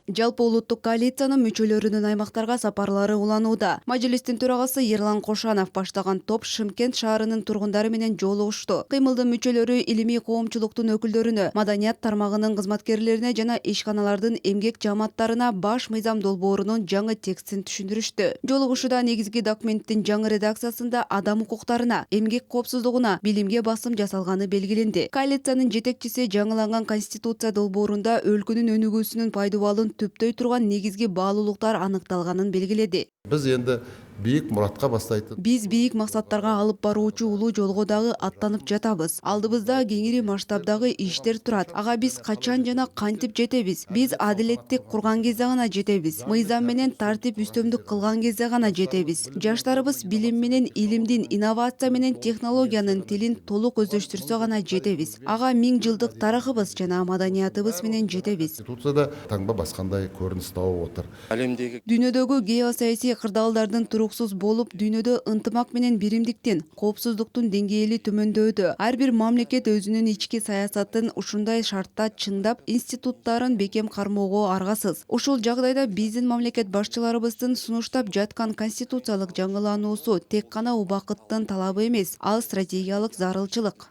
Жалпы улуттук коалициянын мүчөлөрүнүн аймактарга сапарлары уланууда. Мажилистин төрагасы Ерлан Кошанов баштаган топ Шымкент шаарынын тургундары менен жолугушту. Кыймылдын мүчөлөрү илимий коомчулуктун өкүлдөрүнө, маданият тармагынын кызматкерлерине жана ишканалардын эмгек жааматтарына баш мыйзам долбоорунун жаңы текстин түшүндүрүштү. Жолугушууда негизги документтин жаңы редакциясында адам укуктарына, эмгек коопсуздугуна, билимге басым жасалганы белгиленди. Коалициянын жетекчиси жаңыланган конституция долбоорунда өлкөнүн өнүгүүсүнүн пайдубалын түптөй турган негизги баалуулуктар аныкталганын белгиледи. Биз енді бийик муратка бастайтын. Биз бийик максаттарга алып баруучу улуу жолго дагы аттанып жатабыз. Алдыбызда кеңири масштабдагы иштер турат. Ага биз качан жана кантип жетебиз? Биз адилеттик курган кезде гана жетебиз. Мыйзам менен тартип үстөмдүк кылган кезде гана жетебиз. Жаштарыбыз билим менен илимдин, инновация менен технологиянын тилин толук өздөштүрсө гана жетебиз. Ага 1000 жылдык тарыхыбыз жана маданиятыбыз менен жетебиз. Конституцияда таңба баскандай көрүнүш табып отур. Дүйнөдөгү геосаясий кырдаалдардын туруксуз болуп, дүйнөдө ынтымак менен биримдиктин, коопсуздуктун деңгээли төмөндөдө. Ар бир мамлекет өзүнүн ички саясатын ушундай шартта чыңдап, институттарын бекем кармоого аргасыз. Ушул жагдайда биздин мамлекет башчыларыбыздын сунуштап жаткан конституциялык жаңылануусу тек гана убакыттын талабы эмес, ал стратегиялык зарылчылык.